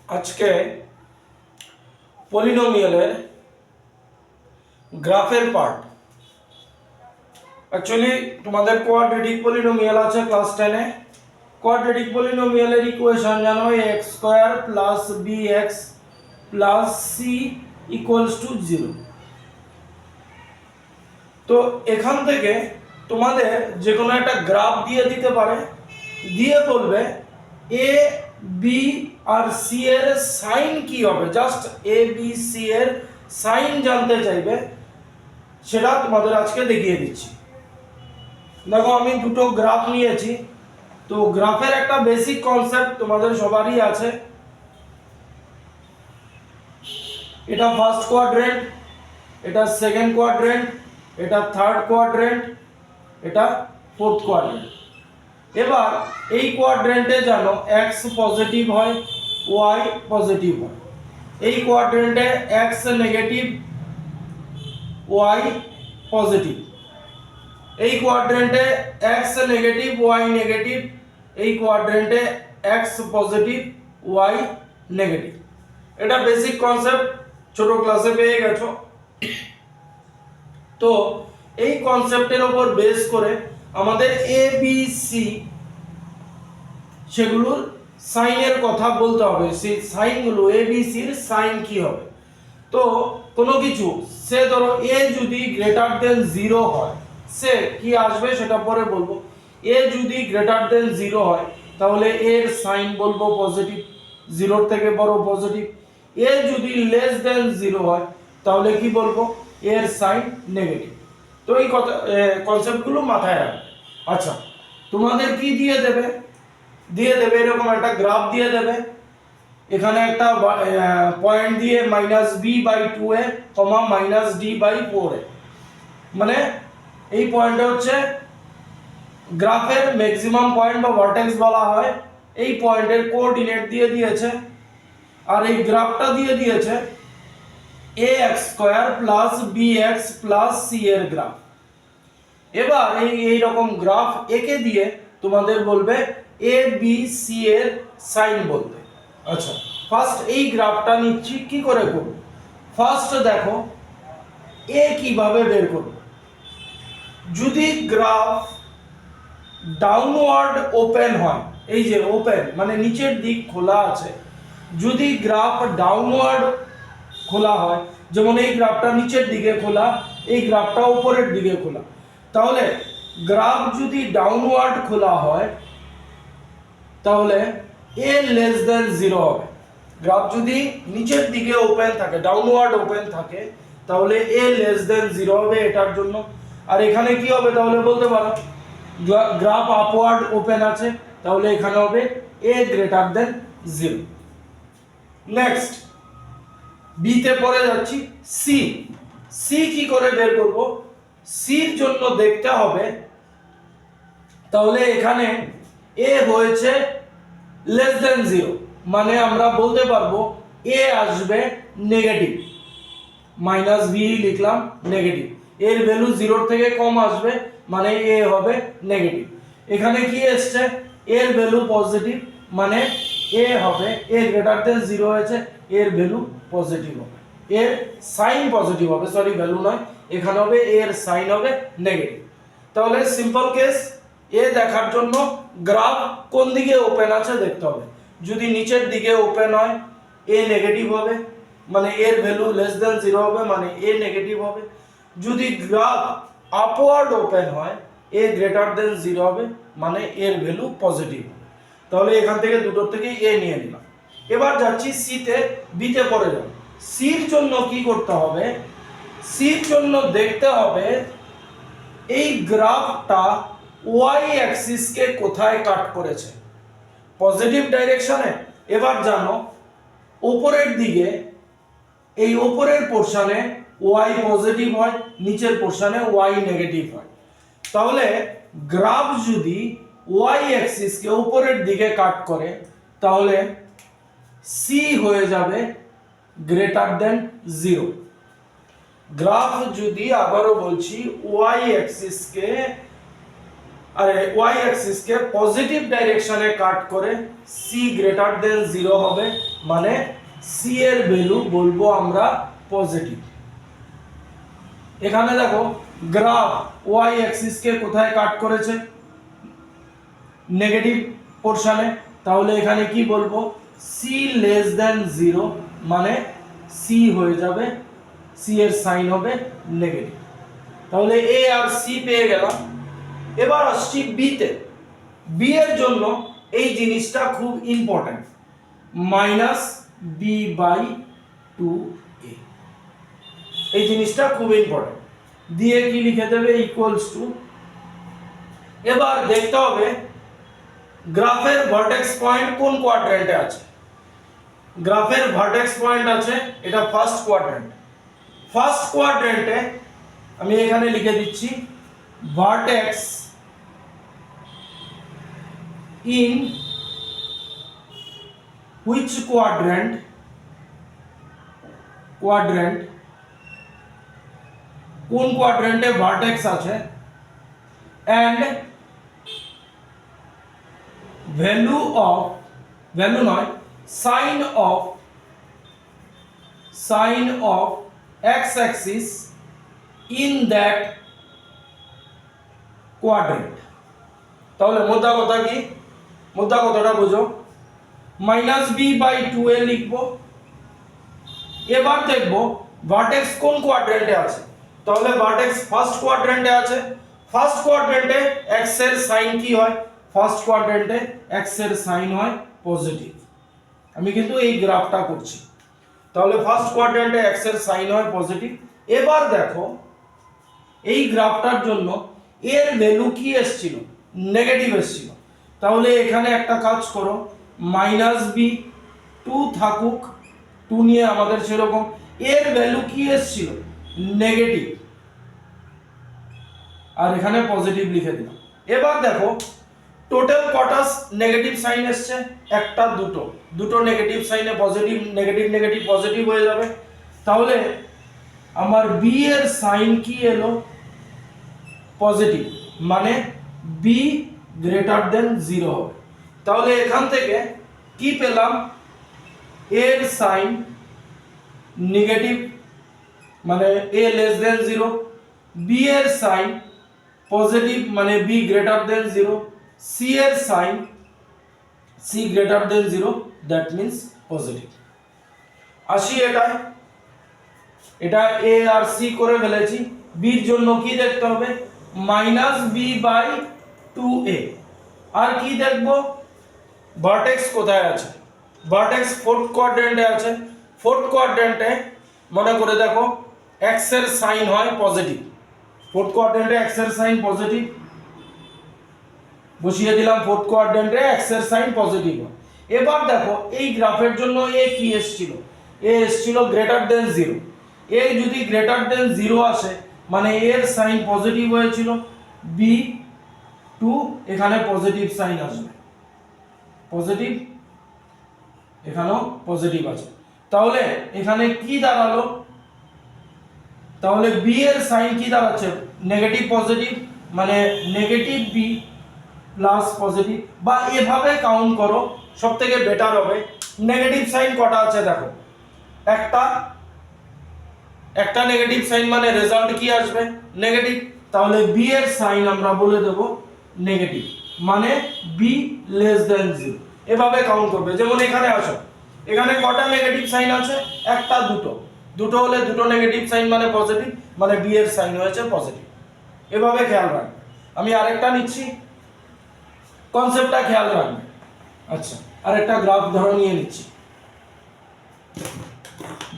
আজকে পলিনোমিয়ালের গ্রাফের part. Actually তোমাদের কোয়াড্রেটিক পলিনোমিয়াল আছে ক্লাস 10 এ। কোয়াড্রেটিক পলিনোমিয়ালের ইকুয়েশন জানো x square plus bx plus c equals to 0। তো এখান থেকে তোমাদের যে কোনো একটা গ্রাফ দিয়ে দিতে পারে, দিয়ে বলবে a b আর c এর সাইন কি হবে, জাস্ট a b c এর সাইন জানতে চাইবে, সেটা তোমাদের আজকে দেখিয়ে দিচ্ছি। দেখো আমি দুটো গ্রাফ নিয়েছি, তো গ্রাফের একটা বেসিক কনসেপ্ট তোমাদের সবারই আছে। এটা ফার্স্ট কোয়াড্রেন্ট, এটা সেকেন্ড কোয়াড্রেন্ট, এটা থার্ড কোয়াড্রেন্ট, এটা ফোর্থ কোয়াড্রেন্ট। এবার এই কোয়াড্রেন্টে জানো x পজিটিভ হয়, y পজিটিভ হয়। এই কোয়াড্রেন্টে x নেগেটিভ, y পজিটিভ। এই কোয়াড্রেন্টে x নেগেটিভ, y নেগেটিভ। এই কোয়াড্রেন্টে x পজিটিভ, y নেগেটিভ। এটা বেসিক কনসেপ্ট, ছোট ক্লাসে পেয়ে গেছো। তো এই কনসেপ্টের উপর বেস করে আমাদের এ বি সি সেগুলোর সাইনের কথা বলতে হবে। সেই সাইনগুলো এ বি সির সাইন কি হবে। তো কোনো কিছু সে ধরো এ যদি গ্রেটার দেন 0 হয়, সে কি আসবে সেটা পরে বলবো। এ যদি গ্রেটার দেন 0 হয় তাহলে এর সাইন বলবো পজিটিভ, 0 থেকে বড় পজিটিভ। এ যদি লেস দেন 0 হয় তাহলে কি বলবো, এর সাইন নেগেটিভ। তো এই কথা কনসেপ্টগুলো মাথায় রাখবে। আচ্ছা, তোমাদের কি দিয়ে দেবে, এরকম একটা গ্রাফ দিয়ে দেবে। এখানে একটা পয়েন্ট দিয়ে -b/2 এ -d/4 এ, মানে এই পয়েন্টটা হচ্ছে গ্রাফের ম্যাক্সিমাম পয়েন্ট বা ভার্টেক্স বলা হয়। এই পয়েন্টের কোঅর্ডিনেট দিয়ে দিয়েছে, আর এই গ্রাফটা দিয়ে দিয়েছে ax square plus bx plus c এর গ্রাফ। এবার এই রকম গ্রাফ একে দিয়ে তোমাদের বলবে a b c এর সাইন বলতে। আচ্ছা, ফার্স্ট এই গ্রাফটা নিচ্ছি, কি করে করব। ফার্স্ট দেখো a কিভাবে বের করব। যদি গ্রাফ ডাউনওয়ার্ড ওপেন হয়, এই যে ওপেন মানে নিচের দিক খোলা আছে, যদি গ্রাফ ডাউনওয়ার্ড খোলা হয়, যেমন এই গ্রাফটা নিচের দিকে খোলা, এই গ্রাফটা উপরের দিকে খোলা, তাহলে গ্রাফ যদি ডাউনওয়ার্ড খোলা হয় তাহলে a লেস দেন 0 হবে। গ্রাফ যদি নিচের দিকে ওপেন থাকে, ডাউনওয়ার্ড ওপেন থাকে, তাহলে a লেস দেন 0 হবে এটার জন্য। আর এখানে কি হবে তাহলে বলতে পারো, গ্রাফ আপওয়ার্ড ওপেন আছে, তাহলে এখানে হবে a greater than 0। Next B তে পরে যাচ্ছি, সি। সি কি করে বের করব, সির জন্য দেখতে হবে তাহলে এখানে এ হয়েছে লেস দেন 0, মানে আমরা বলতে পারবো এ আসবে নেগেটিভ, -v লিখলাম নেগেটিভ। এর ভ্যালু 0 থেকে কম আসবে, মানে এ হবে নেগেটিভ। এখানে কি আসছে, এর ভ্যালু পজিটিভ, মানে এ হবে এ গ্রেটার দেন 0 হয়েছে, এর ভ্যালু পজিটিভ হবে, এর সাইন পজিটিভ হবে, সরি ভ্যালু নয়, এখানে হবে এর সাইন হবে নেগেটিভ। তাহলে সিম্পল কেস, এ দেখার জন্য গ্রাফ কোন দিকে ওপেন আছে দেখতে হবে। যদি নিচের দিকে ওপেন হয় এ নেগেটিভ হবে, মানে এর ভ্যালু লেস দেন 0 হবে, মানে এ নেগেটিভ হবে। যদি গ্রাফ আপওয়ার্ড ওপেন হয় এ গ্রেটার দেন 0 হবে, মানে এর ভ্যালু পজিটিভ হবে। তাহলে এখান থেকে দুটোর থেকে এ নিয়ে নিলাম। এবার যাচ্ছি সি তে, বি তে পরে যাব। সির জন্য কি করতে হবে, সির জন্য দেখতে হবে এই গ্রাফটা ওয়াই অ্যাক্সিস কে কোথায় কাট করেছে, পজিটিভ ডাইরেকশনে। এবার জানো উপরের দিকে, এই উপরের পোরশনে ওয়াই পজিটিভ হয়, নিচের পোরশনে ওয়াই নেগেটিভ হয়। তাহলে গ্রাফ যদি ওয়াই অ্যাক্সিস কে উপরের দিকে কাট করে তাহলে সি হয়ে যাবে গ্রেটার দেন 0। গ্রাফ যদি, আবারও বলছি, ওয়াই অ্যাক্সিস কে আরে ওয়াই অ্যাক্সিসকে পজিটিভ ডাইরেকশনে কাট করে সি গ্রেটার দেন 0 হবে, মানে সি এর ভ্যালু বলবো আমরা পজিটিভ। এখানে দেখো গ্রাফ ওয়াই অ্যাক্সিসকে কোথায় কাট করেছে, নেগেটিভ পোরশনে, তাহলে এখানে কি বলবো, সি লেস দেন 0, মানে সি হয়ে যাবে, সি এর সাইন হবে নেগেটিভ। তাহলে এ আর সি পেয়ে গেলাম। এবার আসছি বি তে। বি এর জন্য এই জিনিসটা খুব important, minus B by 2a, এই জিনিসটা খুব ইম্পর্টেন্ট। দিয়ে কি লিখে দেবে, ইকুয়ালস টু, এবার দেখতে হবে গ্রাফের ভার্টেক্স পয়েন্ট কোন কোয়াড্রেন্টে আছে। গ্রাফের ভার্টেক্স পয়েন্ট আছে এটা ফার্স্ট কোয়াড্রেন্ট। ফার্স্ট কোয়াড্রেন্টে আমি এখানে লিখে দিচ্ছি ভার্টেক্স ইন হুইচ কোয়াড্রেন্ট, কোন কোয়াড্রেন্টে ভার্টেক্স আছে, এন্ড ভ্যালু নয়, sign of x axis in that quadrant. তাহলে মোদ্দা কথা কি, মোদ্দা কথাটা বুঝো, মাইনাস বি বাই 2a লিখবো। এবার দেখবো ভার্টেক্স কোন কোয়াড্রেন্টে আছে, তাহলে ভার্টেক্স ফার্স্ট কোয়াড্রেন্টে আছে। ফার্স্ট কোয়াড্রেন্টে এক্স এর সাইন কি হয়, ফার্স্ট কোয়াড্রেন্টে এক্স এর সাইন হয় পজিটিভ। আমি কিন্তু এই গ্রাফটা করছি, তাহলে ফার্স্ট কোয়াড্রেন্টে এক্স এর সাইন হয় পজিটিভ। এবার দেখো এই গ্রাফটার জন্য এর ভ্যালু কি এসেছিল, নেগেটিভ এসেছিল। তাহলে এখানে একটা কাজ করো, মাইনাস বি 2 থাকুক, 2 নিয়ে আমাদের সেরকম, এর ভ্যালু কি এসেছিল, নেগেটিভ, আর এখানে পজিটিভ লিখে দিলাম। এবার দেখো টোটাল কটা নেগেটিভ সাইন এসছে, একটা দুটো নেগেটিভ সাইনে পজিটিভ নেগেটিভ নেগেটিভ পজিটিভ হয়ে যাবে। তাহলে আমার বি এর সাইন কি এলো, পজিটিভ, মানে বি গ্রেটার দেন 0 হবে। তাহলে এখান থেকে কি পেলাম, এর সাইন নেগেটিভ, মানে এ লেস দেন 0, বি এর সাইন পজিটিভ, মানে বি গ্রেটার দেন 0, সি এর sign C greater than 0, that means positive. আসি এটা এ আর সি করে ফেলেছি। বির জন্য কি দেখতে হবে, মাইনাস বি বাই 2a। আর কি দেখবো, ভার্টেক্স কোথায় আছে, ভার্টেক্স ফোর্থ কোয়াড্রেন্টে আছে। ফোর্থ কোয়াড্রেন্টে মনে করে দেখো এক্স এর সাইন হয় পজিটিভ, ফোর্থ কোয়াড্রেন্টে এক্স এর সাইন পজিটিভ, বসিয়ে দিলাম ফোর্থ কোয়াড্রেন্টে এক্স এর সাইন পজিটিভ। এবার দেখো এই গ্রাফের জন্য এ কি এসেছিল, এ এসেছিল গ্রেটার দেন 0। এ যদি গ্রেটার দেন 0 আসে মানে এর সাইন পজিটিভ হয়েছিল, বি 2 এখানে পজিটিভ সাইন আসবে, পজিটিভ, এখানেও পজিটিভ আছে। তাহলে এখানে কি দাঁড়ালো, তাহলে বি এর সাইন কি দাঁড়াচ্ছে, নেগেটিভ পজিটিভ, মানে নেগেটিভ বি প্লাস পজিটিভ, বা এভাবে কাউন্ট করো সবথেকে বেটার হবে। নেগেটিভ সাইন কটা আছে দেখো, একটা নেগেটিভ সাইন, মানে রেজাল্ট কি আসবে, নেগেটিভ। তাহলে বি এর সাইন আমরা বলে দেব নেগেটিভ, মানে বি লেস দেন 0। এভাবে কাউন্ট করবে। যেমন এখানে আসো, এখানে কটা নেগেটিভ সাইন আছে, একটা দুটো হলে দুটো নেগেটিভ সাইন মানে পজিটিভ, মানে বি এর সাইন হয়েছে পজিটিভ। এভাবে খেয়াল রাখবে। আমি আরেকটা নিচ্ছি, কনসেপ্টটা খেয়াল রাখবে। আচ্ছা, আরেকটা গ্রাফ ধরো নিয়ে নিচ্ছি,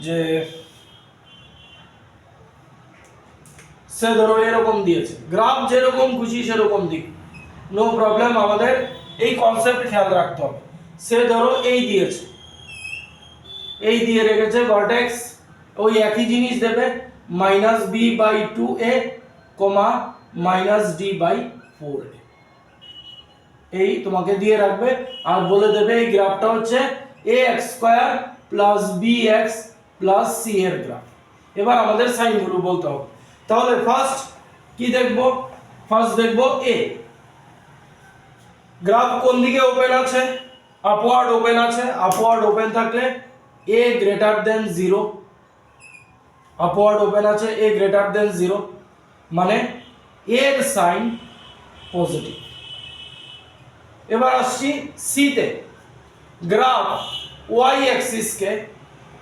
যে সে ধরো এরকম দিয়েছে, গ্রাফ যেরকম খুশি সেরকম দিক, নো প্রবলেম, আমাদের এই কনসেপ্ট খেয়াল রাখতে হবে। সে ধরো এই দিয়েছে, এই দিয়ে রেখেছে ভার্টেক্স, ওই একই জিনিস দেবে, minus B by 2a, minus D by 4a, এই তোমাকে দিয়ে রাখবে। আর বলে দেবে এই গ্রাফটা হচ্ছে ax square plus bx plus c এর গ্রাফ। এবার আমাদের সাইনগুলো বলতে হবে। তাহলে ফার্স্ট কি দেখব, ফার্স্ট দেখব a, গ্রাফ কোন দিকে ওপেন আছে? আপওয়ার্ড ওপেন আছে। আপওয়ার্ড ওপেন থাকলে a greater than 0, upward open আছে a গ্রেটার দেন 0 মানে এর সাইন পজিটিভ। এবার আসছি সি তে। গ্রাফ ওয়াই অ্যাক্সিস কে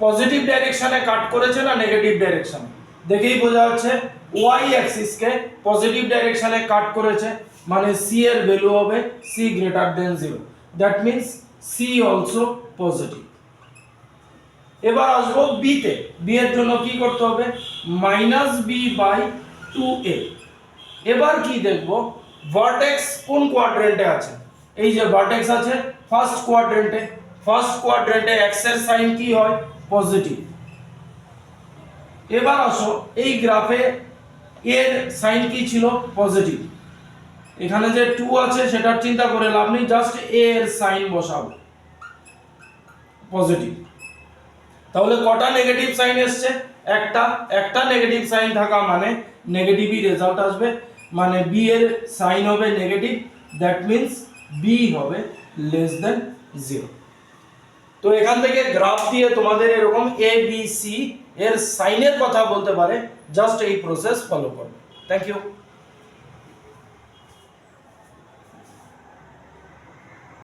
পজিটিভ ডাইরেকশনে কাট করেছে না নেগেটিভ ডাইরেকশনে? দেখেই বোঝা যাচ্ছে ওয়াই অ্যাক্সিস কে পজিটিভ ডাইরেকশনে কাট করেছে মানে সি এর ভ্যালু হবে C greater than 0, that means C also positive. এবার আসবো বি তে। বি এর জন্য কি করতে হবে? -b/2a। এবার কি দেখব? ভার্টেক্স কোন কোয়াড্রেন্টে আছে? এই যে ভার্টেক্স আছে ফার্স্ট কোয়াড্রেন্টে। ফার্স্ট কোয়াড্রেন্টে x এর সাইন কি হয়? পজিটিভ। এবার আসো এই গ্রাফে এর সাইন কি ছিল? পজিটিভ। এখানে যে 2 আছে সেটা চিন্তা করে লাভ নেই, জাস্ট a এর সাইন বসাবো পজিটিভ। তাহলে কটা নেগেটিভ সাইন এসছে? একটা নেগেটিভ সাইন থাকা মানে নেগেটিভই রেজাল্ট আসবে, মানে বি এর সাইন হবে নেগেটিভ, দ্যাট মিন্স বি হবে লেস দেন 0। তো এখান থেকে গ্রাফ দিয়ে তোমাদের এরকম এ বি সি এর সাইনের কথা বলতে পারে, জাস্ট এই প্রসেস ফলো করবে। Thank you.